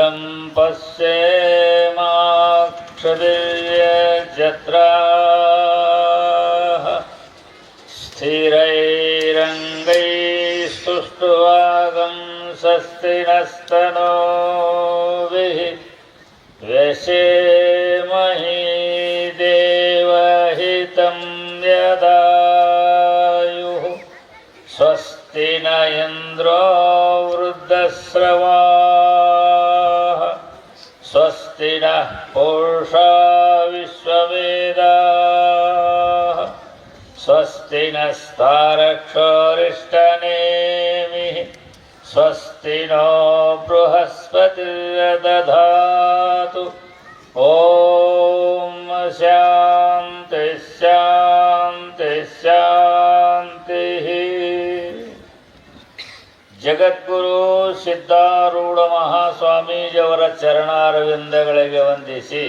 तं पश्येमाक्षदिव्यजत्राः स्थिरैरङ्गैस्तुष्ट्वागं स्वस्ति नस्तनोभिः व्यसेमहि देवहितं यदायुः स्वस्ति न इन्द्रो वृद्धश्रवाः स्वस्ति नः पूषा विश्ववेदाः स्वस्ति नस्तारक्षोरिष्टनेमिः स्वस्ति नो बृहस्पतिर्दधातु ॐ शान्ति शान्ति शान्तिः. ಜಗದ್ಗುರು ಸಿದ್ಧಾರೂಢ ಮಹಾಸ್ವಾಮೀಜಿಯವರ ಚರಣಾರವಿಂದಗಳಿಗೆ ವಂದಿಸಿ,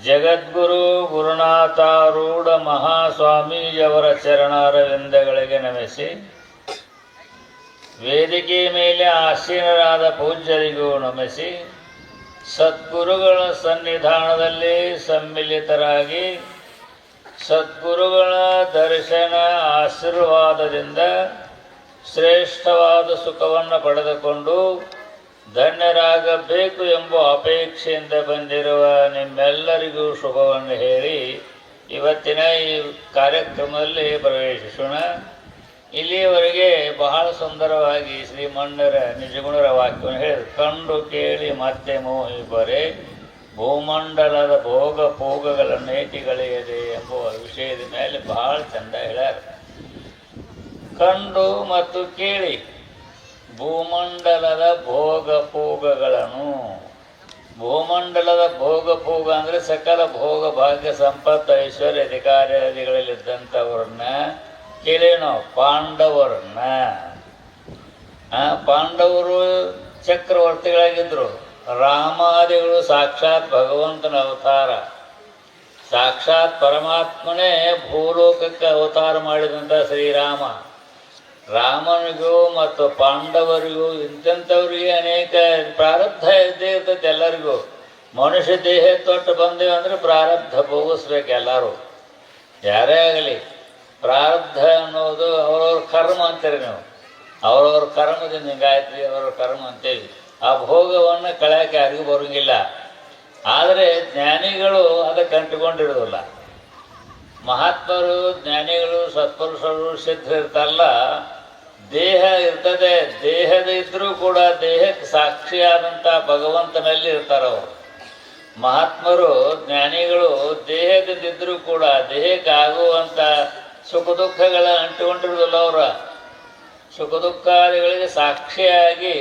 ಜಗದ್ಗುರು ಗುರುನಾಥಾರೂಢ ಮಹಾಸ್ವಾಮೀಜಿಯವರ ಚರಣಾರವಿಂದಗಳಿಗೆ ನಮಿಸಿ, ವೇದಿಕೆ ಮೇಲೆ ಆಸೀನರಾದ ಪೂಜ್ಯರಿಗೂ ನಮಿಸಿ, ಸದ್ಗುರುಗಳ ಸನ್ನಿಧಾನದಲ್ಲಿ ಸಮ್ಮಿಲಿತರಾಗಿ ಸದ್ಗುರುಗಳ ದರ್ಶನ ಆಶೀರ್ವಾದದಿಂದ ಶ್ರೇಷ್ಠವಾದ ಸುಖವನ್ನು ಪಡೆದುಕೊಂಡು ಧನ್ಯರಾಗಬೇಕು ಎಂಬ ಅಪೇಕ್ಷೆಯಿಂದ ಬಂದಿರುವ ನಿಮ್ಮೆಲ್ಲರಿಗೂ ಶುಭವನ್ನು ಹೇಳಿ ಇವತ್ತಿನ ಈ ಕಾರ್ಯಕ್ರಮದಲ್ಲಿ ಪ್ರವೇಶಿಸೋಣ. ಇಲ್ಲಿಯವರೆಗೆ ಬಹಳ ಸುಂದರವಾಗಿ ಶ್ರೀಮಣ್ಣರ ನಿಜಗುಣರ ವಾಕ್ಯವನ್ನು ಹೇಳಿದರು. ಕಂಡು ಕೇಳಿ ಮತ್ತೆ ಮೋಹಿ ಬರೆ ಭೂಮಂಡಲದ ಭೋಗ ಭೋಗಗಳ ನೇತಿಗಳೆಯದೆ ಎಂಬುವ ವಿಷಯದ ಮೇಲೆ ಬಹಳ ಚಂದ ಹೇಳ್ಯಾರ. ಕಂಡು ಮತ್ತು ಕೇಳಿ ಭೂಮಂಡಲದ ಭೋಗ ಭೋಗಗಳನ್ನು, ಭೂಮಂಡಲದ ಭೋಗ ಭೋಗ ಅಂದರೆ ಸಕಲ ಭೋಗ ಭಾಗ್ಯ ಸಂಪತ್ತು ಐಶ್ವರ್ಯ ಅಧಿಕಾರಿಗಳಲ್ಲಿದ್ದಂಥವ್ರನ್ನ ಕೇಳಿ ನಾವು ಪಾಂಡವರನ್ನ. ಪಾಂಡವರು ಚಕ್ರವರ್ತಿಗಳಾಗಿದ್ದರು. ರಾಮಾದಿಗಳು ಸಾಕ್ಷಾತ್ ಭಗವಂತನ ಅವತಾರ, ಸಾಕ್ಷಾತ್ ಪರಮಾತ್ಮನೇ ಭೂಲೋಕಕ್ಕೆ ಅವತಾರ ಮಾಡಿದಂಥ ಶ್ರೀರಾಮ. ರಾಮನಿಗೂ ಮತ್ತು ಪಾಂಡವರಿಗೂ ಇಂಥವ್ರಿಗೆ ಅನೇಕ ಪ್ರಾರಬ್ಧ ಇದ್ದೇ ಇರ್ತೈತೆ. ಎಲ್ಲರಿಗೂ ಮನುಷ್ಯ ದೇಹ ತೊಟ್ಟು ಬಂದೇವೆ ಅಂದರೆ ಪ್ರಾರಬ್ಧ ಭೋಗಿಸ್ಬೇಕು ಎಲ್ಲರೂ, ಯಾರೇ ಆಗಲಿ. ಪ್ರಾರಬ್ಧ ಅನ್ನೋದು ಅವ್ರವ್ರ ಕರ್ಮ ಅಂತೀರಿ ನೀವು. ಅವ್ರವ್ರ ಕರ್ಮದಿಂದ ಹಿಂಗಾಯ್ತು, ಅವ್ರವ್ರ ಕರ್ಮ ಅಂತೇಳಿ ಆ ಭೋಗವನ್ನು ಕಳೆಯೋಕೆ ಯಾರಿಗೂ ಬರೋಂಗಿಲ್ಲ. ಆದರೆ ಜ್ಞಾನಿಗಳು ಅದಕ್ಕೆ ಅಂಟಿಕೊಂಡಿರೋದಿಲ್ಲ. ಮಹಾತ್ಮರು, ಜ್ಞಾನಿಗಳು, ಸತ್ಪುರುಷರು, ಸಿದ್ಧರು ಇರ್ತಾರಲ್ಲ, ದೇಹ ಇರ್ತದೆ. ದೇಹದ ಇದ್ದರೂ ಕೂಡ ದೇಹಕ್ಕೆ ಸಾಕ್ಷಿಯಾದಂಥ ಭಗವಂತನಲ್ಲಿ ಇರ್ತಾರವರು. ಮಹಾತ್ಮರು, ಜ್ಞಾನಿಗಳು ದೇಹದಿಂದಿದ್ದರೂ ಕೂಡ ದೇಹಕ್ಕೆ ಆಗುವಂಥ ಸುಖ ದುಃಖಗಳ ಅಂಟಿಕೊಂಡಿರೋದಿಲ್ಲ. ಅವರ ಸುಖ ದುಃಖಾದಿಗಳಿಗೆ ಸಾಕ್ಷಿಯಾಗಿ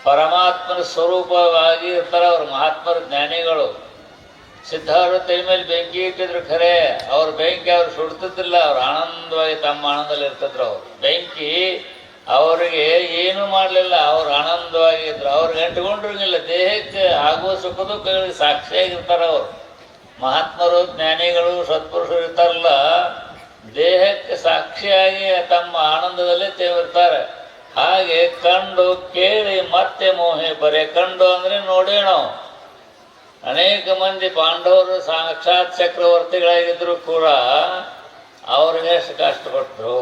ಪರಮಾತ್ಮನ ಸ್ವರೂಪವಾಗಿ ಇರ್ತಾರೆ ಅವರು ಮಹಾತ್ಮರು, ಜ್ಞಾನಿಗಳು. ಸಿದ್ಧರು ತೈ ಮೇಲೆ ಬೆಂಕಿ ಇಟ್ಟಿದ್ರು ಖರೆ, ಅವ್ರ ಬೆಂಕಿ ಅವ್ರು ಸುಡ್ತಿದ್ದಿಲ್ಲ. ಅವ್ರು ಆನಂದವಾಗಿ ತಮ್ಮ ಆನಂದದಲ್ಲಿ ಇರ್ತಿದ್ರು. ಅವರು ಬೆಂಕಿ ಅವರಿಗೆ ಏನೂ ಮಾಡಲಿಲ್ಲ, ಅವ್ರು ಆನಂದವಾಗಿದ್ರು. ಅವ್ರಿಗೆ ಅಂಟಿಕೊಂಡಿರಂಗಿಲ್ಲ. ದೇಹಕ್ಕೆ ಆಗುವ ಸುಖ ದುಃಖಗಳಿಗೆ ಸಾಕ್ಷಿಯಾಗಿರ್ತಾರೆ ಅವರು. ಮಹಾತ್ಮರು, ಜ್ಞಾನಿಗಳು, ಸತ್ಪುರುಷರು ಇರ್ತಾರಲ್ಲ, ದೇಹಕ್ಕೆ ಸಾಕ್ಷಿಯಾಗಿ ತಮ್ಮ ಆನಂದದಲ್ಲೇ ತೇವಿರ್ತಾರೆ. ಹಾಗೆ ಕಂಡು ಕೇಳಿ ಮತ್ತೆ ಮೋಹಿ ಬರೆ. ಕಂಡು ಅಂದರೆ ನೋಡೇ ನಾವು. ಅನೇಕ ಮಂದಿ ಪಾಂಡವರು ಸಾಕ್ಷಾತ್ ಚಕ್ರವರ್ತಿಗಳಾಗಿದ್ದರೂ ಕೂಡ ಅವ್ರಿಗೆ ಎಷ್ಟು ಕಷ್ಟಪಟ್ಟರು.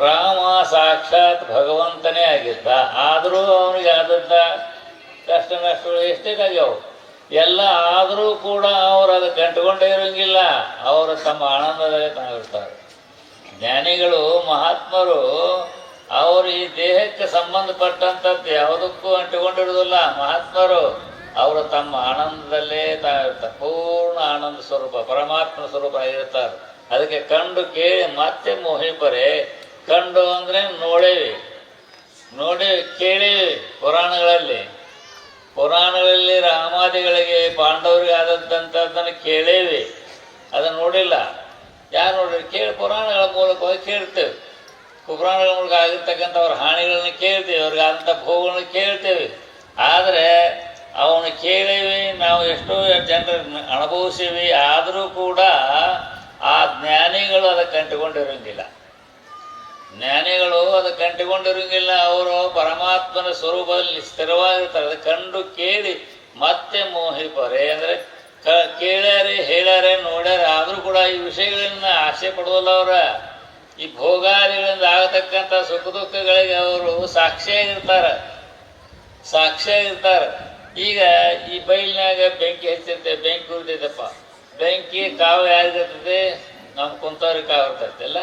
ರಾಮ ಸಾಕ್ಷಾತ್ ಭಗವಂತನೇ ಆಗಿದ್ದ, ಆದರೂ ಅವನಿಗೆ ಆದಂಥ ಕಷ್ಟ ನಷ್ಟಗಳು ಎಷ್ಟೇಕಾಗ್ಯಾವು ಎಲ್ಲ. ಆದರೂ ಕೂಡ ಅವರು ಅದಕ್ಕೆ ಅಂಟಿಕೊಂಡೇ ಇರೋಂಗಿಲ್ಲ. ಅವರು ತಮ್ಮ ಆನಂದದಲ್ಲಿ ತಾವಿರ್ತಾರೆ. ಜ್ಞಾನಿಗಳು, ಮಹಾತ್ಮರು ಅವರು ಈ ದೇಹಕ್ಕೆ ಸಂಬಂಧಪಟ್ಟಂಥದ್ದು ಯಾವುದಕ್ಕೂ ಅಂಟಿಕೊಂಡಿರೋದಿಲ್ಲ. ಮಹಾತ್ಮರು ಅವರು ತಮ್ಮ ಆನಂದದಲ್ಲೇ ತಾವಿರ್ತಾರೆ. ಪೂರ್ಣ ಆನಂದ ಸ್ವರೂಪ, ಪರಮಾತ್ಮ ಸ್ವರೂಪ ಆಗಿರ್ತಾರೆ. ಅದಕ್ಕೆ ಕಂಡು ಕೇಳಿ ಮತ್ತೆ ಮೋಹಿಪರೆ. ಕಂಡು ಅಂದರೆ ನೋಡೇವಿ, ಕೇಳೇವಿ. ಪುರಾಣಗಳಲ್ಲಿ ರಾಮಾದಿಗಳಿಗೆ ಪಾಂಡವರಿಗೆ ಆದಂಥದ್ದನ್ನು ಕೇಳೇವಿ, ಅದನ್ನು ನೋಡಿಲ್ಲ. ಯಾರು ನೋಡ್ರಿ? ಪುರಾಣಗಳ ಮೂಲಕವಾಗಿ ಕೇಳ್ತೇವೆ. ಪುರಾಣಗಳ ಮೂಲಕ ಆಗಿರ್ತಕ್ಕಂಥ ಅವ್ರ ಹಾನಿಗಳನ್ನ ಕೇಳ್ತೇವೆ, ಅವ್ರಿಗೆ ಆದಂಥ ಭೋಗಗಳನ್ನ ಕೇಳ್ತೇವೆ. ಆದರೆ ಅವನು ಕೇಳೀವಿ, ನಾವು ಎಷ್ಟೋ ಜನರನ್ನು ಅನುಭವಿಸೀವಿ. ಆದರೂ ಕೂಡ ಆ ಜ್ಞಾನಿಗಳು ಅದಕ್ಕೆ ಅಂಟಿಕೊಂಡಿರೋಂಗಿಲ್ಲ. ಜ್ಞಾನಿಗಳು ಅದು ಕಂಡುಕೊಂಡಿರಂಗಿಲ್ಲ. ಅವರು ಪರಮಾತ್ಮನ ಸ್ವರೂಪದಲ್ಲಿ ಸ್ಥಿರವಾಗಿರ್ತಾರೆ. ಅದು ಕಂಡು ಕೇಳಿ ಮತ್ತೆ ಮೋಹಿಪರೆ ಅಂದರೆ ಕೇಳ್ಯಾರೆ, ಹೇಳ್ಯಾರೆ, ನೋಡ್ಯಾರೆ, ಆದರೂ ಕೂಡ ಈ ವಿಷಯಗಳನ್ನ ಆಸೆ ಪಡುವಲ್ಲ. ಅವರ ಈ ಭೋಗಾದಿಗಳಿಂದ ಆಗತಕ್ಕಂಥ ಸುಖ ದುಃಖಗಳಿಗೆ ಅವರು ಸಾಕ್ಷಿಯಾಗಿರ್ತಾರೆ. ಈಗ ಈ ಬೈಲಿನಾಗ ಬೆಂಕಿ ಹಚ್ಚಿರ್ತೇವೆ, ಬೆಂಕಿ ಉರಿತೈತಪ್ಪ. ಬೆಂಕಿ ಕಾವು ಯಾರಿಗಿರ್ತೈತೆ? ನಮ್ಮ ಕುಂತವ್ರಿಗೆ ಕಾವು ಇರ್ತೈತೆ ಅಲ್ಲ.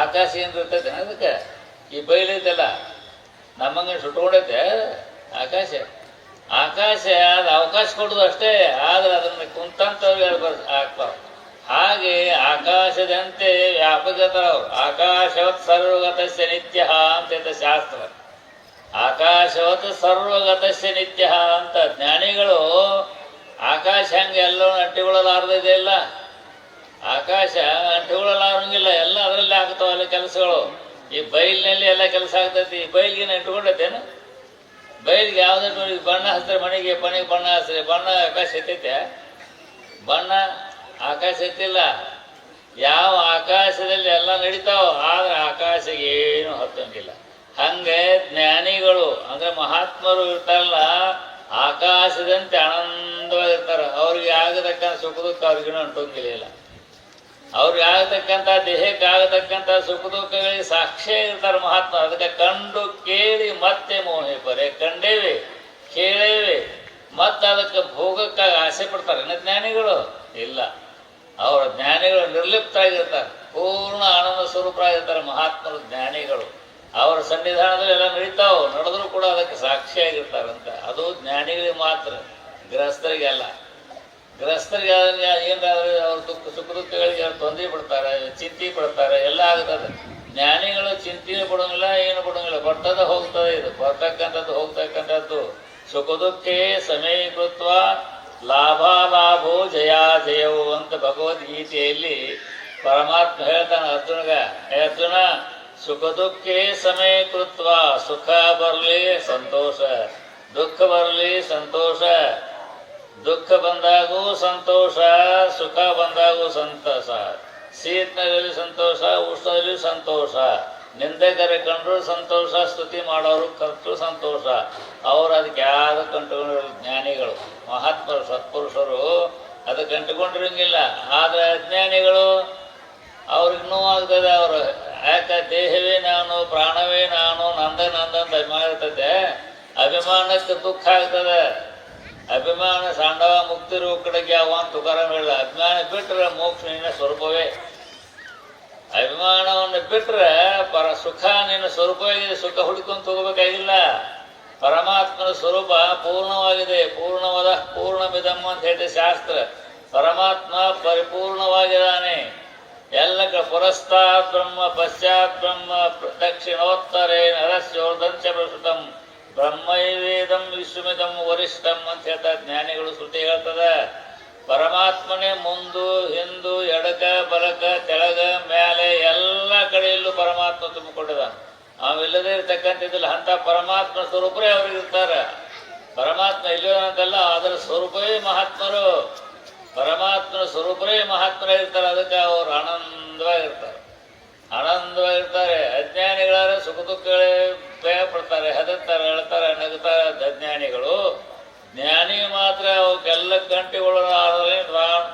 ಆಕಾಶ ಏನು ಇರ್ತೈತೆ ಅದಕ್ಕೆ? ಈ ಬೈಲೈತಲ್ಲ, ನಮ್ಮಂಗೆ ಸುಟ್ಕೊಂಡೈತೆ ಆಕಾಶ. ಅದು ಅವಕಾಶ ಕೊಡೋದು ಅಷ್ಟೇ, ಆದ್ರೆ ಅದನ್ನು ಕುಂತಂಥವ್ರಿಗೆ ಆಗ್ತಾವ. ಹಾಗೆ ಆಕಾಶದಂತೆ ವ್ಯಾಪಕತರ ಅವರು. ಆಕಾಶವತ್ ಸರ್ವಗತಸ್ಯ ನಿತ್ಯ ಅಂತ ಶಾಸ್ತ್ರ. ಆಕಾಶವತ್ ಸರ್ವಗತಸ್ಯ ನಿತ್ಯ ಅಂತ ಜ್ಞಾನಿಗಳು ಆಕಾಶ ಹಂಗೆ ಎಲ್ಲೋ ಅಂಟಿಕೊಳ್ಳಲಾರದಿದೆ ಇಲ್ಲ. ಆಕಾಶ ಅಂಟಿಕೊಳ್ಳಲಾರಂಗಿಲ್ಲ, ಎಲ್ಲ ಅದರಲ್ಲಿ ಆಗ್ತಾವಲ್ಲ ಕೆಲಸಗಳು. ಈ ಬೈಲಿನಲ್ಲಿ ಎಲ್ಲ ಕೆಲಸ ಆಗ್ತೈತಿ. ಈ ಬೈಲಿಗೆ ಅಂಟಿಕೊಂಡೈತೇನು? ಬೈಲಿಗೆ ಯಾವುದನ್ನು ಬಣ್ಣ ಹಚ್ತಾರೆ, ಮನೆಗೆ ಬಣ್ಣ ಹಚ್ತಾರೆ. ಬಣ್ಣ ಆಕಾಶ ಎತ್ತೈತೆ? ಬಣ್ಣ ಆಕಾಶ ಎತ್ತಿಲ್ಲ. ಯಾವ ಆಕಾಶದಲ್ಲಿ ಎಲ್ಲ ನಡೀತಾವ, ಆದ್ರೆ ಆಕಾಶಕ್ಕೆ ಏನು ಹತ್ತಂಗಿಲ್ಲ. ಹಂಗೆ ಜ್ಞಾನಿಗಳು ಅಂದ್ರೆ ಮಹಾತ್ಮರು ಇರ್ತಾರಲ್ಲ, ಆಕಾಶದಂತೆ ಆನಂದವಾಗಿರ್ತಾರೆ. ಅವ್ರಿಗೆ ಆಗತಕ್ಕಂಥ ಸುಖ ದುಃಖ ಅವ್ರಿಗೇನು ಅಂಟೋಂಗಿಲ್ಲ. ಅವ್ರಿಗೆ ಆಗತಕ್ಕಂಥ ದೇಹಕ್ಕೆ ಆಗತಕ್ಕಂಥ ಸುಖ ದುಃಖಗಳಿಗೆ ಸಾಕ್ಷಿಯಾಗಿರ್ತಾರೆ ಮಹಾತ್ಮ. ಅದಕ್ಕೆ ಕಂಡು ಕೇಳಿ ಮತ್ತೆ ಮೋಹಿಪರೆ. ಕಂಡೇವೆ, ಕೇಳೇವೆ, ಮತ್ತೆ ಅದಕ್ಕೆ ಭೋಗಕ್ಕಾಗಿ ಆಸೆ ಪಡ್ತಾರೆ. ಜ್ಞಾನಿಗಳು ಇಲ್ಲ. ಅವರ ಜ್ಞಾನಿಗಳು ನಿರ್ಲಿಪ್ತರಾಗಿರ್ತಾರೆ, ಪೂರ್ಣ ಆನಂದ ಸ್ವರೂಪರಾಗಿರ್ತಾರೆ ಮಹಾತ್ಮರು ಜ್ಞಾನಿಗಳು. ಅವರ ಸನ್ನಿಧಾನದಲ್ಲಿ ಎಲ್ಲ ನಡೀತಾವೆ, ನಡೆದರೂ ಕೂಡ ಅದಕ್ಕೆ ಸಾಕ್ಷಿಯಾಗಿರ್ತಾರಂತ. ಅದು ಜ್ಞಾನಿಗಳಿಗೆ ಮಾತ್ರ, ಗೃಹಸ್ಥರಿಗೆಲ್ಲ. ಗೃಹಸ್ಥರಿಗೆ ಏನಾದ್ರೆ ಅವ್ರ ಸುಖ ದುಃಖಗಳಿಗೆ ಅವ್ರು ತೊಂದರೆ ಪಡ್ತಾರೆ, ಚಿಂತೆ ಪಡ್ತಾರೆ, ಎಲ್ಲ ಆಗ್ತದೆ. ಜ್ಞಾನಿಗಳು ಚಿಂತೆ ಪಡೋಂಗಿಲ್ಲ, ಏನು ಪಡೋಂಗಿಲ್ಲ. ಬರ್ತದ ಹೋಗ್ತದೆ, ಇದು ಬರ್ತಕ್ಕಂಥದ್ದು ಹೋಗ್ತಕ್ಕಂಥದ್ದು. ಸುಖ ದುಃಖೇ ಸಮೀಕೃತ್ವ ಲಾಭಾಲಾಭೋ ಜಯವು ಅಂತ ಭಗವದ್ಗೀತೆಯಲ್ಲಿ ಪರಮಾತ್ಮ ಹೇಳ್ತಾನೆ ಅರ್ಜುನಗ. ಅರ್ಜುನ, ಸುಖ ದುಃಖೇ ಸಮೀಕೃತ್ವ, ಸುಖ ಬರಲಿ ಸಂತೋಷ, ದುಃಖ ಬರಲಿ ಸಂತೋಷ. ದುಃಖ ಬಂದಾಗೂ ಸಂತೋಷ, ಸುಖ ಬಂದಾಗೂ ಸಂತೋಷ. ಶೀತದಲ್ಲಿ ಸಂತೋಷ, ಉಷ್ಣದಲ್ಲಿ ಸಂತೋಷ. ನಿಂದಕರ ಕಂಡ್ರು ಸಂತೋಷ, ಸ್ತುತಿ ಮಾಡೋರು ಕರ್ತೃ ಸಂತೋಷ. ಅವರು ಅದಕ್ಕೆ ಯಾರು ಕಂಡುಕೊಂಡಿರಲ್ಲ. ಜ್ಞಾನಿಗಳು ಮಹಾತ್ಮರು ಸತ್ಪುರುಷರು ಅದಕ್ಕೆ ಅಂಟುಕೊಂಡಿರಂಗಿಲ್ಲ. ಆದರೆ ಅಜ್ಞಾನಿಗಳು ಅವ್ರಿಗೆ ನೋವಾಗ್ತದೆ. ಅವರು ಯಾಕೆ ದೇಹವೇ ನಾನು, ಪ್ರಾಣವೇ ನಾನು, ನಂದಂತ ಅಭಿಮಾನ ಇರ್ತದೆ. ಅಭಿಮಾನಕ್ಕೆ ದುಃಖ ಆಗ್ತದೆ. ಅಭಿಮಾನ ಸಾಂಡವ ಮುಕ್ತಿರು ಕಡೆಗೆ ಯಾವ ತುಕಾರಾಮ್ ಹೇಳಿದ. ಅಭಿಮಾನ ಬಿಟ್ಟರೆ ಮೋಕ್ಷ ನಿನ್ನ ಸ್ವರೂಪವೇ. ಅಭಿಮಾನವನ್ನು ಬಿಟ್ಟರೆ ಸುಖ ನಿನ್ನ ಸ್ವರೂಪವಾಗಿದೆ. ಸುಖ ಹುಡುಕೊಂಡು ಹೋಗಬೇಕಾಗಿಲ್ಲ. ಪರಮಾತ್ಮನ ಸ್ವರೂಪ ಪೂರ್ಣವಾಗಿದೆ. ಪೂರ್ಣವಾದ ಪೂರ್ಣಮಿದಮ್ಮ ಅಂತ ಹೇಳಿ ಶಾಸ್ತ್ರ. ಪರಮಾತ್ಮ ಪರಿಪೂರ್ಣವಾಗಿದ್ದಾನೆ. ಎಲ್ಲ ಪುರಸ್ತಾತ್ ಬ್ರಹ್ಮ, ಪಶ್ಚಾತ್ ಬ್ರಹ್ಮ, ದಕ್ಷಿಣೋತ್ತರೇ ನರಸ್ಯೋರ್ಧಂಚ ಪ್ರಸುತಂ ಬ್ರಹ್ಮೈವೇದಂ ವಿಶ್ವಮಿದಂ ವರಿಷ್ಠಂ ಅಂತ ಹೇಳ್ತಾರೆ ಜ್ಞಾನಿಗಳು. ಶ್ರುತಿ ಹೇಳ್ತದೆ ಪರಮಾತ್ಮನೇ ಮುಂದು ಹಿಂದು ಎಡಕ ಬಲಕ ತೆಳಗ ಮೇಲೆ ಎಲ್ಲ ಕಡೆಯಲ್ಲೂ ಪರಮಾತ್ಮ ತುಂಬಿಕೊಂಡಿದ್ದಾನೆ. ಅವಿಲ್ಲದೆ ಇರ್ತಕ್ಕಂಥದ್ದಿಲ್ಲ. ಅಂಥ ಪರಮಾತ್ಮ ಸ್ವರೂಪರೇ ಅವ್ರಿಗೆ ಇರ್ತಾರೆ. ಪರಮಾತ್ಮ ಇಲ್ಲದಂತಲ್ಲ, ಅದರ ಸ್ವರೂಪವೇ ಮಹಾತ್ಮರು. ಪರಮಾತ್ಮನ ಸ್ವರೂಪರೇ ಮಹಾತ್ಮರೇ ಇರ್ತಾರೆ. ಅದಕ್ಕೆ ಅವರು ಆನಂದವಾಗಿರ್ತಾರೆ. ಅಜ್ಞಾನಿಗಳಾದ್ರೆ ಸುಖ ದುಃಖಗಳೇ ಭಯ ಪಡ್ತಾರೆ, ಹೆದರ್ತಾರೆ, ಅಳ್ತಾರೆ, ನಗುತ್ತಾರೆ ಅಜ್ಞಾನಿಗಳು. ಜ್ಞಾನಿ ಮಾತ್ರ ಅವಕ್ಕೆಲ್ಲ ಗಂಟೆಗಳು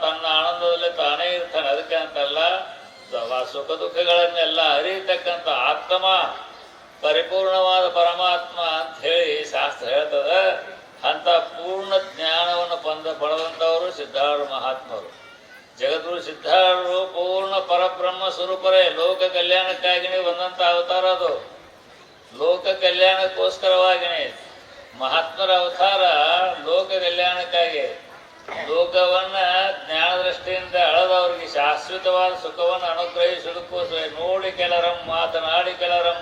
ತನ್ನ ಆನಂದದಲ್ಲಿ ತಾನೇ ಇರ್ತಾನೆ. ಅದಕ್ಕೆ ಅಂತಲ್ಲ, ಸುಖ ದುಃಖಗಳನ್ನೆಲ್ಲ ಅರಿಯತಕ್ಕಂಥ ಆತ್ಮ ಪರಿಪೂರ್ಣವಾದ ಪರಮಾತ್ಮ ಅಂತ ಹೇಳಿ ಶಾಸ್ತ್ರ ಹೇಳ್ತದೆ. ಅಂಥ ಪೂರ್ಣ ಜ್ಞಾನವನ್ನು ಪಡೆದಂಥವರು ಸಿದ್ಧಾರೂಢ ಮಹಾತ್ಮರು. ಜಗದ್ಗುರು ಸಿದ್ಧಾರೂಢರು ಪೂರ್ಣ ಪರಬ್ರಹ್ಮ ಸ್ವರೂಪರೇ. ಲೋಕ ಕಲ್ಯಾಣಕ್ಕಾಗಿನೇ ಬಂದಂಥ ಅವತಾರ ಅದು. ಲೋಕ ಕಲ್ಯಾಣಕ್ಕೋಸ್ಕರವಾಗಿನೇ ಮಹಾತ್ಮರ ಅವತಾರ. ಲೋಕ ಕಲ್ಯಾಣಕ್ಕಾಗಿ ಲೋಕವನ್ನ ಜ್ಞಾನ ದೃಷ್ಟಿಯಿಂದ ಅಳದವರಿಗೆ ಶಾಶ್ವತವಾದ ಸುಖವನ್ನು ಅನುಗ್ರಹಿಸುವುದಕ್ಕೋಸ್ಕರ ನೋಡಿ ಕೆಲರಂ, ಮಾತನಾಡಿ ಕೆಲರಂ,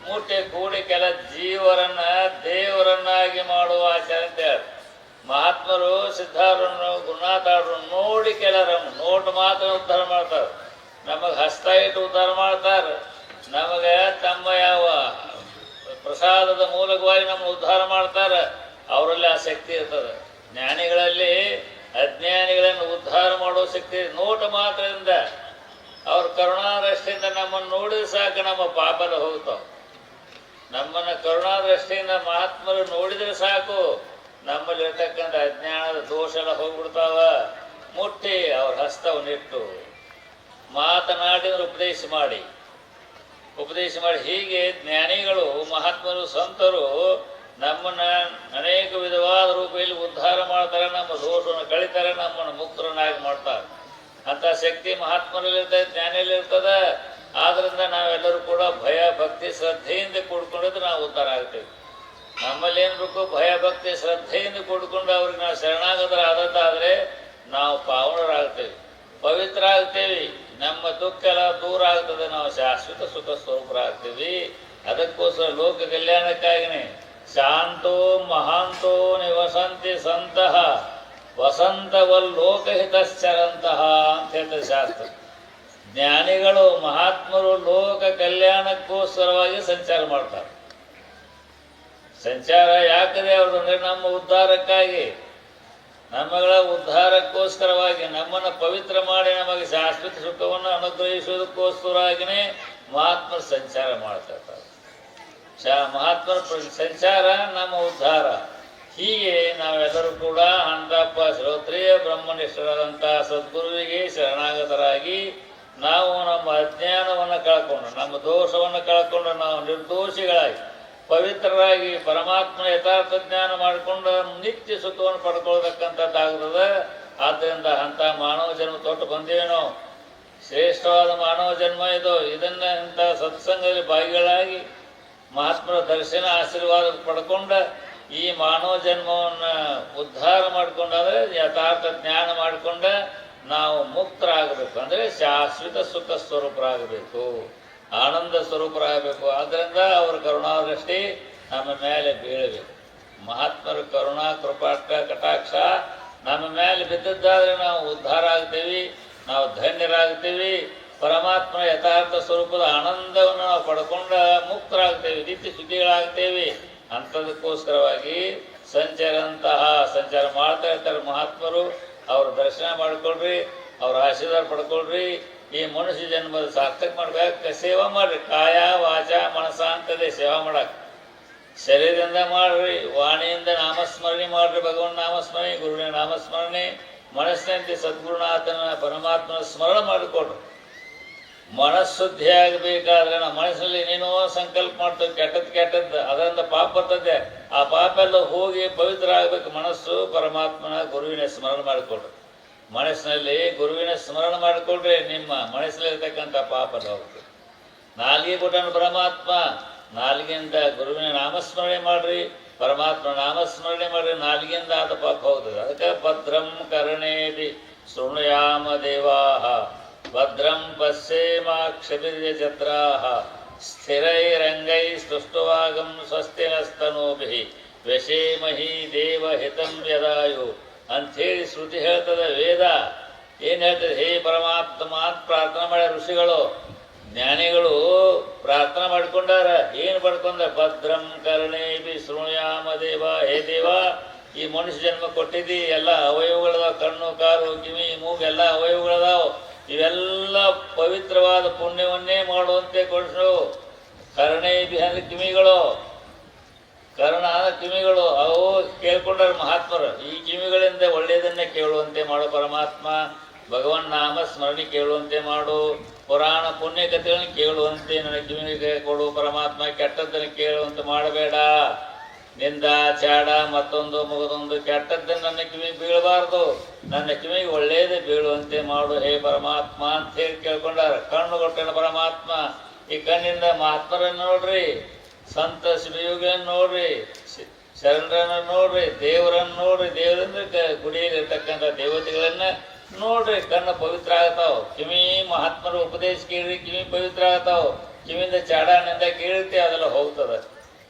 ಮೂಟೆ ಕೂಡಿ ಕೆಲ ಜೀವರನ್ನ ದೇವರನ್ನಾಗಿ ಮಾಡುವ ಆಚಾರ ಅಂತ ಹೇಳಿ ಮಹಾತ್ಮರು ಸಿದ್ಧಾರೂಢರು ಗುರುನಾಥರು ನೋಡಿ ಕೆಲರಂ, ನೋಟು ಮಾತ್ರ ಉದ್ಧಾರ ಮಾಡ್ತಾರೆ. ನಮಗೆ ಹಸ್ತ ಇಟ್ಟು ಉದ್ಧಾರ ಮಾಡ್ತಾರೆ. ನಮಗೆ ತಮ್ಮ ಯಾವ ಪ್ರಸಾದದ ಮೂಲಕವಾಗಿ ನಮ್ಮನ್ನು ಉದ್ಧಾರ ಮಾಡ್ತಾರೆ. ಅವರಲ್ಲಿ ಆ ಶಕ್ತಿ ಇರ್ತದೆ. ಜ್ಞಾನಿಗಳಲ್ಲಿ ಅಜ್ಞಾನಿಗಳನ್ನು ಉದ್ಧಾರ ಮಾಡುವ ಶಕ್ತಿ ನೋಟ ಮಾತ್ರದಿಂದ ಅವ್ರ ಕರುಣಾದೃಷ್ಟಿಯಿಂದ ನಮ್ಮನ್ನು ನೋಡಿದ್ರೆ ಸಾಕು ನಮ್ಮ ಪಾಪದ ಹೋಗ್ತಾವ. ನಮ್ಮನ್ನು ಕರುಣಾದೃಷ್ಟಿಯಿಂದ ಮಹಾತ್ಮರು ನೋಡಿದ್ರೆ ಸಾಕು ನಮ್ಮಲ್ಲಿರ್ತಕ್ಕಂಥ ಅಜ್ಞಾನದ ದೋಷ ಎಲ್ಲ ಹೋಗ್ಬಿಡ್ತಾವ. ಮುಟ್ಟಿ ಅವ್ರ ಹಸ್ತವನ್ನಿಟ್ಟು ಮಾತನಾಡಿದ್ರೆ ಉಪದೇಶ ಮಾಡಿ ಹೀಗೆ ಜ್ಞಾನಿಗಳು ಮಹಾತ್ಮರು ಸಂತರು ನಮ್ಮನ್ನ ಅನೇಕ ವಿಧವಾದ ರೂಪದಲ್ಲಿ ಉದ್ಧಾರ ಮಾಡ್ತಾರೆ, ನಮ್ಮ ದೋಷವನ್ನು ಕಳಿತಾರೆ, ನಮ್ಮನ್ನು ಮುಕ್ತರನ್ನಾಗಿ ಮಾಡ್ತಾರೆ. ಅಂತ ಶಕ್ತಿ ಮಹಾತ್ಮರಲ್ಲಿರ್ತದೆ, ಜ್ಞಾನಿಯಲ್ಲಿರ್ತದೆ. ಆದ್ರಿಂದ ನಾವೆಲ್ಲರೂ ಕೂಡ ಭಯ ಭಕ್ತಿ ಶ್ರದ್ಧೆಯಿಂದ ಕೂಡ್ಕೊಂಡಿದ್ರೆ ನಾವು ಉದ್ಧಾರ ಆಗ್ತೇವೆ. ನಮ್ಮಲ್ಲಿ ಏನು ಬೇಕು? ಭಯ ಭಕ್ತಿ ಶ್ರದ್ಧೆಯಿಂದ ಕೂಡ್ಕೊಂಡು ಅವ್ರಿಗೆ ನಾವು ಶರಣಾಗತರಾದದ್ದಾದರೆ ನಾವು ಪಾವನರಾಗ್ತೇವೆ, ಪವಿತ್ರ ಆಗ್ತೇವೆ. ನಮ್ಮ ದುಃಖ ಎಲ್ಲ ದೂರ ಆಗ್ತದೆ, ನಾವು ಶಾಶ್ವತ ಸುಖ ಸ್ವರೂಪರಾಗ್ತೀವಿ. ಅದಕ್ಕೋಸ್ಕರ ಲೋಕ ಕಲ್ಯಾಣಕ್ಕಾಗಿನೇ ಶಾಂತೋ ಮಹಾಂತೋ ನಿವಸಂತಿ ಸಂತಹ ವಸಂತವಲ್ಲೋಕಹಿತಶ್ಚರಂತಹ ಅಂತ ಹೇಳ್ತಾರೆ ಶಾಸ್ತ್ರ. ಜ್ಞಾನಿಗಳು ಮಹಾತ್ಮರು ಲೋಕ ಕಲ್ಯಾಣಕ್ಕೋಸ್ಕರವಾಗಿ ಸಂಚಾರ ಮಾಡ್ತಾರೆ. ಸಂಚಾರ ಯಾಕಂದ್ರೆ ಅವ್ರದಂದ್ರೆ ನಮ್ಮ ಉದ್ಧಾರಕ್ಕಾಗಿ, ನಮ್ಮಗಳ ಉದ್ಧಾರಕ್ಕೋಸ್ಕರವಾಗಿ, ನಮ್ಮನ್ನು ಪವಿತ್ರ ಮಾಡಿ ನಮಗೆ ಶಾಶ್ವತ ಸುಖವನ್ನು ಅನುಗ್ರಹಿಸುವುದಕ್ಕೋಸ್ಕರವಾಗಿಯೇ ಮಹಾತ್ಮರು ಸಂಚಾರ ಮಾಡ್ತಿರ್ತಾರೆ. ಮಹಾತ್ಮರ ಸಂಚಾರ ನಮ್ಮ ಉದ್ಧಾರ. ಹೀಗೆ ನಾವೆಲ್ಲರೂ ಕೂಡ ಅಂತಪ್ಪ ಶ್ರೋತ್ರಿಯ ಬ್ರಹ್ಮನಿಷ್ಠರಾದಂಥ ಸದ್ಗುರುವಿಗೆ ಶರಣಾಗತರಾಗಿ ನಾವು ನಮ್ಮ ಅಜ್ಞಾನವನ್ನು ಕಳ್ಕೊಂಡು, ನಮ್ಮ ದೋಷವನ್ನು ಕಳ್ಕೊಂಡು ನಾವು ನಿರ್ದೋಷಿಗಳಾಗಿ ಪವಿತ್ರರಾಗಿ ಪರಮಾತ್ಮನ ಯಥಾರ್ಥ ಜ್ಞಾನ ಮಾಡಿಕೊಂಡು ನಿತ್ಯ ಸುಖವನ್ನು ಪಡ್ಕೊಳ್ತಕ್ಕಂಥದ್ದಾಗ್ತದೆ. ಆದ್ದರಿಂದ ಅಂಥ ಮಾನವ ಜನ್ಮ ತೊಟ್ಟು ಬಂದೇವೆ ನಾವು. ಶ್ರೇಷ್ಠವಾದ ಮಾನವ ಜನ್ಮ ಇದು. ಇದನ್ನು ಇಂಥ ಸತ್ಸಂಗದಲ್ಲಿ ಭಾಗಿಗಳಾಗಿ ಮಹಾತ್ಮರ ದರ್ಶನ ಆಶೀರ್ವಾದ ಪಡ್ಕೊಂಡ ಈ ಮಾನವ ಜನ್ಮವನ್ನು ಉದ್ಧಾರ ಮಾಡಿಕೊಂಡಾದ್ರೆ ಯಥಾರ್ಥ ಜ್ಞಾನ ಮಾಡಿಕೊಂಡ ನಾವು ಮುಕ್ತರಾಗಬೇಕು. ಅಂದರೆ ಶಾಶ್ವತ ಸುಖ ಸ್ವರೂಪರಾಗಬೇಕು, ಆನಂದ ಸ್ವರೂಪರಾಗಬೇಕು. ಆದ್ದರಿಂದ ಅವರ ಕರುಣಾದೃಷ್ಟಿ ನಮ್ಮ ಮೇಲೆ ಬೀಳಬೇಕು. ಮಹಾತ್ಮರ ಕರುಣಾ ಕೃಪಾಟ ಕಟಾಕ್ಷ ನಮ್ಮ ಮೇಲೆ ಬಿದ್ದದ್ದಾದರೆ ನಾವು ಉದ್ಧಾರ ಆಗ್ತೀವಿ, ನಾವು ಧನ್ಯರಾಗ್ತೀವಿ. ಪರಮಾತ್ಮನ ಯಥಾರ್ಥ ಸ್ವರೂಪದ ಆನಂದವನ್ನು ನಾವು ಪಡ್ಕೊಂಡ ಮುಕ್ತರಾಗ್ತೇವೆ, ನಿತ್ಯ ಸುಖಿಗಳಾಗ್ತೇವೆ. ಅಂಥದಕ್ಕೋಸ್ಕರವಾಗಿ ಸಂಚಾರ ಮಾಡ್ತಾ ಇರ್ತಾರೆ ಮಹಾತ್ಮರು. ಅವ್ರ ದರ್ಶನ ಮಾಡ್ಕೊಳ್ರಿ, ಅವ್ರ ಆಶೀರ್ವಾದ ಪಡ್ಕೊಳ್ರಿ. ಈ ಮನುಷ್ಯ ಜನ್ಮದ ಸಾರ್ಥಕ ಮಾಡ್ಬೇಕು. ಸೇವಾ ಮಾಡ್ರಿ, ಕಾಯ ವಾಚ ಮನಸ ಅಂತದೆ ಸೇವಾ ಮಾಡಕ್ಕೆ. ಶರೀರದಿಂದ ಮಾಡ್ರಿ, ವಾಣಿಯಿಂದ ನಾಮಸ್ಮರಣೆ ಮಾಡ್ರಿ, ಭಗವನ್ ನಾಮಸ್ಮರಣೆ, ಗುರುವಿನ ನಾಮಸ್ಮರಣೆ. ಮನಸ್ಸಿನಂತೆ ಸದ್ಗುರುನಾಥನ ಪರಮಾತ್ಮನ ಸ್ಮರಣ ಮಾಡಿಕೊಡ್ರಿ. ಮನಸ್ಸುದ್ಧಿ ಆಗಬೇಕಾದ್ರೆ ನಾವು ಮನಸ್ಸಲ್ಲಿ ಏನೇನೋ ಸಂಕಲ್ಪ ಮಾಡ್ತೇವೆ, ಕೆಟ್ಟದ್ದು ಅದರಿಂದ ಪಾಪ ಬರ್ತದೆ. ಆ ಪಾಪ ಎಲ್ಲ ಹೋಗಿ ಪವಿತ್ರ ಆಗಬೇಕು. ಮನಸ್ಸು ಪರಮಾತ್ಮನ ಗುರುವಿನ ಸ್ಮರಣ ಮಾಡಿಕೊಡ್ರಿ. ಮನಸ್ಸಿನಲ್ಲಿ ಗುರುವಿನ ಸ್ಮರಣ ಮಾಡಿಕೊಡ್ರಿ, ನಿಮ್ಮ ಮನಸ್ಸಲ್ಲಿರ್ತಕ್ಕಂಥ ಪಾಪ ಹೋಗ್ತದೆ. ನಾಲಿಗೆ ಕೊಟ್ಟನು ಪರಮಾತ್ಮ, ನಾಲಿಗೆಯಿಂದ ಗುರುವಿನ ನಾಮಸ್ಮರಣೆ ಮಾಡ್ರಿ, ಪರಮಾತ್ಮ ನಾಮಸ್ಮರಣೆ ಮಾಡ್ರಿ. ನಾಲಿಗೆಯಿಂದ ಆದ ಪಾಪ ಹೋಗ್ತದೆ. ಅದಕ್ಕೆ ಭದ್ರಂ ಕರ್ಣೇಭಿ ಶೃಣುಯಾಮ ದೇವಾಹ ಭದ್ರಂ ಪಶ್ಯೇಮಾಕ್ಷಭಿರ್ಯಜತ್ರಾಹ ಸ್ಥಿರೈರಂಗೈ ಸ್ತುಷ್ಟವಾಗಂ ಸ್ವಸ್ತಿ ನಸ್ತನೂಭಿಃ ವ್ಯಶೇಮಹಿ ದೇವಹಿತಂ ಯದಾಯು ಅಂಥೇಳಿ ಶ್ರುತಿ ಹೇಳ್ತದೆ. ವೇದ ಏನು ಹೇಳ್ತದೆ? ಹೇ ಪರಮಾತ್ಮ ಅಂತ ಪ್ರಾರ್ಥನೆ ಮಾಡ್ಯ ಋಷಿಗಳು, ಜ್ಞಾನಿಗಳು ಪ್ರಾರ್ಥನೆ ಮಾಡ್ಕೊಂಡಾರ. ಏನು ಪಡ್ಕೊಂಡ? ಭದ್ರಂ ಕರ್ಣೇಭಿ ಶೃಣುಯಾಮ ದೇವ. ಹೇ ದೇವ, ಈ ಮನುಷ್ಯ ಜನ್ಮ ಕೊಟ್ಟಿದ್ದಿ, ಎಲ್ಲ ಅವಯವಗಳದಾವ, ಕಣ್ಣು ಕಾರು ಕಿವಿ ಮೂಗು ಎಲ್ಲ ಅವಯವಗಳದಾವ. ಇವೆಲ್ಲ ಪವಿತ್ರವಾದ ಪುಣ್ಯವನ್ನೇ ಮಾಡುವಂತೆ ಕೊಡಿಸು. ಕರ್ಣೇಭಿ ಅಂದ್ರೆ ಕಿವಿಗಳು, ಕರ್ಣ ಕಿವಿಗಳು. ಅವು ಕೇಳ್ಕೊಂಡಾರ ಮಹಾತ್ಮರು. ಈ ಕಿವಿಗಳಿಂದ ಒಳ್ಳೆಯದನ್ನೇ ಕೇಳುವಂತೆ ಮಾಡು ಪರಮಾತ್ಮ. ಭಗವನ್ ನಾಮ ಸ್ಮರಣೆ ಕೇಳುವಂತೆ ಮಾಡು. ಪುರಾಣ ಪುಣ್ಯ ಕಥೆಗಳನ್ನು ಕೇಳುವಂತೆ ನನ್ನ ಕಿವಿಗೆ ಕೊಡು ಪರಮಾತ್ಮ. ಕೆಟ್ಟದ್ದನ್ನು ಕೇಳುವಂತೆ ಮಾಡಬೇಡ. ನಿಂದ ಚಾಡ ಮತ್ತೊಂದು ಮುಗದೊಂದು ಕೆಟ್ಟದ್ದನ್ನು ನನ್ನ ಕಿವಿಗೆ ಬೀಳಬಾರ್ದು. ನನ್ನ ಕಿವಿಗೆ ಒಳ್ಳೆಯದೇ ಬೀಳುವಂತೆ ಮಾಡು ಹೇ ಪರಮಾತ್ಮ ಅಂತ ಹೇಳಿ ಕೇಳ್ಕೊಂಡಾರ. ಕಣ್ಣು ಕೊಟ್ಟನ ಪರಮಾತ್ಮ. ಈ ಕಣ್ಣಿಂದ ಮಹಾತ್ಮರನ್ನು ನೋಡ್ರಿ, ಸಂತ ಶಿವಯೋಗಿಯನ್ನು ನೋಡ್ರಿ, ಶರಣರನ್ನು ನೋಡ್ರಿ, ದೇವರನ್ನು ನೋಡ್ರಿ. ದೇವರಂದ್ರೆ ಗುಡಿಯಲ್ಲಿರ್ತಕ್ಕಂಥ ದೇವತೆಗಳನ್ನ ನೋಡ್ರಿ. ಕಣ್ಣು ಪವಿತ್ರ ಆಗ್ತಾವ. ಕಿವಿ ಮಹಾತ್ಮರ ಉಪದೇಶ ಕೇಳ್ರಿ, ಕಿವಿ ಪವಿತ್ರ ಆಗ್ತಾವ. ಕಿವಿಯಿಂದ ಚಾಡಾನಿಂದ ಕೇಳಿರ್ತಿ ಅದೆಲ್ಲ ಹೋಗ್ತದೆ.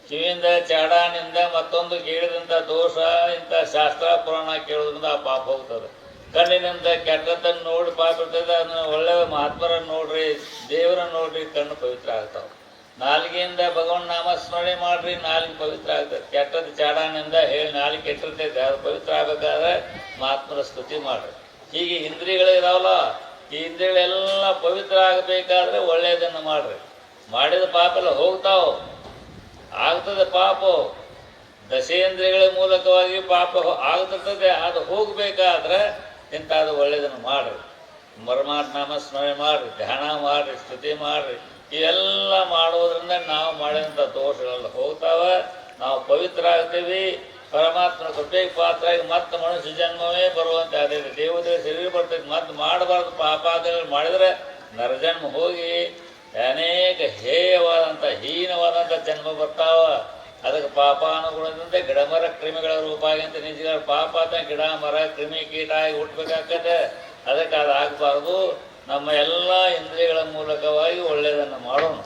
ಕಿವಿಯಿಂದ ಚಾಡಾನಿಂದ ಮತ್ತೊಂದು ಕೇಳಿದಂಥ ದೋಷ ಇಂಥ ಶಾಸ್ತ್ರ ಪುರಾಣ ಕೇಳೋದ್ರಿಂದ ಆ ಪಾಪ ಹೋಗ್ತದೆ. ಕಣ್ಣಿನಿಂದ ಕೆಟ್ಟದ್ದನ್ನು ನೋಡಿ ಪಾಪ ಇರ್ತದೆ. ಅದನ್ನು ಒಳ್ಳೆಯ ಮಹಾತ್ಮರನ್ನು ನೋಡ್ರಿ, ದೇವರನ್ನು ನೋಡ್ರಿ, ಕಣ್ಣು ಪವಿತ್ರ ಆಗ್ತಾವೆ. ನಾಲಿಗೆಯಿಂದ ಭಗವನ್ ನಾಮಸ್ಮರಣೆ ಮಾಡ್ರಿ, ನಾಲಿಗೆ ಪವಿತ್ರ ಆಗ್ತದೆ. ಕೆಟ್ಟದ್ದು ಚಾಡಾನಿಂದ ಹೇಳಿ ನಾಲಿಗೆ ಕೆಟ್ಟಿರ್ತೈತೆ, ಅದು ಪವಿತ್ರ ಆಗಬೇಕಾದ್ರೆ ಮಹಾತ್ಮರ ಸ್ತುತಿ ಮಾಡ್ರಿ. ಹೀಗೆ ಇಂದ್ರಿಯಗಳಿದಾವಲ್ಲ, ಈ ಇಂದ್ರಿಯಗಳೆಲ್ಲ ಪವಿತ್ರ ಆಗಬೇಕಾದ್ರೆ ಒಳ್ಳೆಯದನ್ನು ಮಾಡ್ರಿ. ಮಾಡಿದ ಪಾಪ ಎಲ್ಲ ಹೋಗ್ತಾವ, ಆಗ್ತದೆ ಪಾಪ. ದಶೇಂದ್ರಿಯಗಳ ಮೂಲಕವಾಗಿ ಪಾಪ ಆಗ್ತಿರ್ತದೆ. ಅದು ಹೋಗಬೇಕಾದ್ರೆ ಇಂಥದ್ದು ಒಳ್ಳೆಯದನ್ನು ಮಾಡ್ರಿ. ಪರಮಾತ್ಮ ಸ್ಮರಣೆ ಮಾಡ್ರಿ, ಧ್ಯಾನ ಮಾಡ್ರಿ, ಸ್ತುತಿ ಮಾಡ್ರಿ. ಇವೆಲ್ಲ ಮಾಡೋದ್ರಿಂದ ನಾವು ಮಾಡಿದಂಥ ದೋಷಗಳೆಲ್ಲ ಹೋಗ್ತಾವ, ನಾವು ಪವಿತ್ರ ಆಗ್ತೀವಿ. ಪರಮಾತ್ಮನ ಕೃಪೆಗೆ ಪಾತ್ರವಾಗಿ ಮತ್ತೆ ಮನುಷ್ಯ ಜನ್ಮವೇ ಬರುವಂತೆ ಅದೇ ದೇವತೆಗಳ ಶರೀರ ಬರ್ತೈತಿ. ಮತ್ತೆ ಮಾಡಬಾರ್ದು ಪಾಪಾದಿಗಳು ಮಾಡಿದರೆ ನರಜನ್ಮ ಹೋಗಿ ಅನೇಕ ಹೇಯವಾದಂಥ ಹೀನವಾದಂಥ ಜನ್ಮ ಬರ್ತಾವ. ಅದಕ್ಕೆ ಪಾಪಾನುಗುಣದಂತೆ ಗಿಡ ಮರ ಕ್ರಿಮಿಗಳ ರೂಪ ಆಗಿಂತ ನಿಜಗಳ ಪಾಪ ಅಂತ ಗಿಡ ಮರ ಕ್ರಿಮಿ ಕೀಟ ಆಗಿ ಹುಟ್ಟಬೇಕಾಗ್ತದೆ. ಅದಕ್ಕೆ ಅದು ಆಗಬಾರ್ದು. ನಮ್ಮ ಎಲ್ಲ ಇಂದ್ರಿಯಗಳ ಮೂಲಕವಾಗಿ ಒಳ್ಳೆಯದನ್ನು ಮಾಡೋಣ.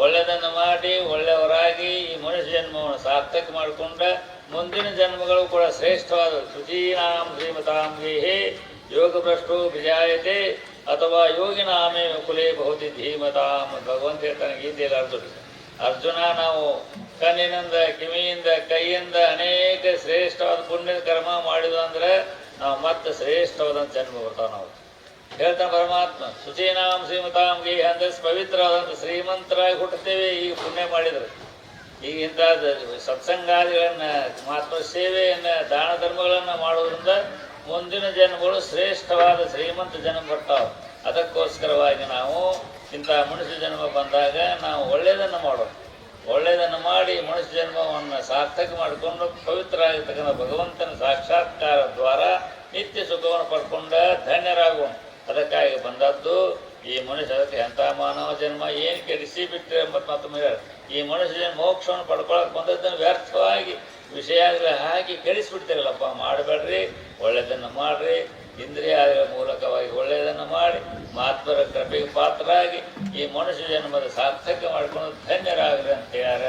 ಒಳ್ಳೆಯದನ್ನು ಮಾಡಿ ಒಳ್ಳೆಯವರಾಗಿ ಈ ಮನುಷ್ಯ ಜನ್ಮವನ್ನು ಸಾರ್ಥಕ ಮಾಡಿಕೊಂಡ ಮುಂದಿನ ಜನ್ಮಗಳು ಕೂಡ ಶ್ರೇಷ್ಠವಾದ ಶುಚೀನಾಂ ಶ್ರೀಮತಾಂಗೇಹೇ ಯೋಗಭ್ರಷ್ಟೋ ವಿಜಾಯತೆ ಅಥವಾ ಯೋಗಿನಾಮೇ ಕುಲೇ ಬಹುತಿ ಧೀಮತಾಂ. ಭಗವಂತ ಹೇಳ್ತಾನೆ ಗೀತೆಯಲ್ಲಿ ಅರ್ಜುನ ನಾವು ಕಣ್ಣಿನಿಂದ ಕಿವಿಯಿಂದ ಕೈಯಿಂದ ಅನೇಕ ಶ್ರೇಷ್ಠವಾದ ಪುಣ್ಯದ ಕರ್ಮ ಮಾಡಿದ್ವು ಅಂದರೆ ನಾವು ಮತ್ತೆ ಶ್ರೇಷ್ಠವಾದಂಥ ಜನ್ಮ ಬರ್ತಾವೆ. ನಾವು ಹೇಳ್ತಾನೆ ಪರಮಾತ್ಮ ಶುಚೀನಾಂ ಶ್ರೀಮತಾಂ ಗೇಹ ಅಂದರೆ ಪವಿತ್ರವಾದಂಥ ಶ್ರೀಮಂತರಾಗಿ ಹುಟ್ಟುತ್ತೇವೆ ಈಗ ಪುಣ್ಯ ಮಾಡಿದರೆ. ಈಗ ಇಂಥ ಸತ್ಸಂಗಾದಿಗಳನ್ನು ಮಹಾತ್ಮ ಸೇವೆಯನ್ನು ದಾನ ಧರ್ಮಗಳನ್ನು ಮಾಡೋದ್ರಿಂದ ಮುಂದಿನ ಜನ್ಮಗಳು ಶ್ರೇಷ್ಠವಾದ ಶ್ರೀಮಂತ ಜನ್ಮ ಬರ್ತಾವೆ. ಅದಕ್ಕೋಸ್ಕರವಾಗಿ ನಾವು ಇಂಥ ಮನುಷ್ಯ ಜನ್ಮ ಬಂದಾಗ ನಾವು ಒಳ್ಳೆಯದನ್ನು ಮಾಡೋಣ. ಒಳ್ಳೆಯದನ್ನು ಮಾಡಿ ಮನುಷ್ಯ ಜನ್ಮವನ್ನು ಸಾರ್ಥಕ ಮಾಡಿಕೊಂಡು ಪವಿತ್ರ ಆಗಿರ್ತಕ್ಕಂಥ ಭಗವಂತನ ಸಾಕ್ಷಾತ್ಕಾರ ದ್ವಾರ ನಿತ್ಯ ಸುಖವನ್ನು ಪಡ್ಕೊಂಡ ಧನ್ಯರಾಗೋಣ. ಅದಕ್ಕಾಗಿ ಬಂದದ್ದು ಈ ಮನುಷ್ಯ. ಅದಕ್ಕೆ ಎಂಥ ಮಾನವ ಜನ್ಮ ಏನು ಕೆಡಿಸಿ ಬಿಟ್ಟರೆ ಎಂಬತ್ತು ಮತ್ತೊಮ್ಮೆ ಈ ಮನುಷ್ಯ ಜನ್ಮ ಮೋಕ್ಷವನ್ನು ಪಡ್ಕೊಳಕ್ಕೆ ಬಂದದ್ದನ್ನು ವ್ಯರ್ಥವಾಗಿ ವಿಷಯಗಳ ಹಾಕಿ ಕೆಡಿಸ್ಬಿಡ್ತೀರಲ್ಲಪ್ಪ. ಮಾಡಬೇಡ್ರಿ, ಒಳ್ಳೆಯದನ್ನು ಮಾಡಿರಿ. ಇಂದ್ರಿಯಾದಿಗಳ ಮೂಲಕವಾಗಿ ಒಳ್ಳೆಯದನ್ನು ಮಾಡಿ ಮಹಾತ್ಮರ ಕೃಪೆಗೆ ಪಾತ್ರರಾಗಿ ಈ ಮನುಷ್ಯ ಜನ್ಮದ ಸಾರ್ಥಕ ಮಾಡಿಕೊಂಡು ಧನ್ಯರಾಗ್ರಿ ಅಂತ ಹೇಳ್ಯಾರ.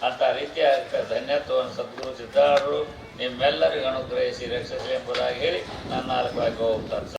ಅಂಥ ರೀತಿಯಾದ ಧನ್ಯತ್ವವನ್ನು ಸದ್ಗುರು ಸಿದ್ಧಾರರು ನಿಮ್ಮೆಲ್ಲರಿಗೂ ಅನುಗ್ರಹಿಸಿ ರಕ್ಷಿಸಲಿ ಎಂಬುದಾಗಿ ಹೇಳಿ ನಾನು 4 ವಾಕ್ಯ ಹೋಗ್ತಾರೆ.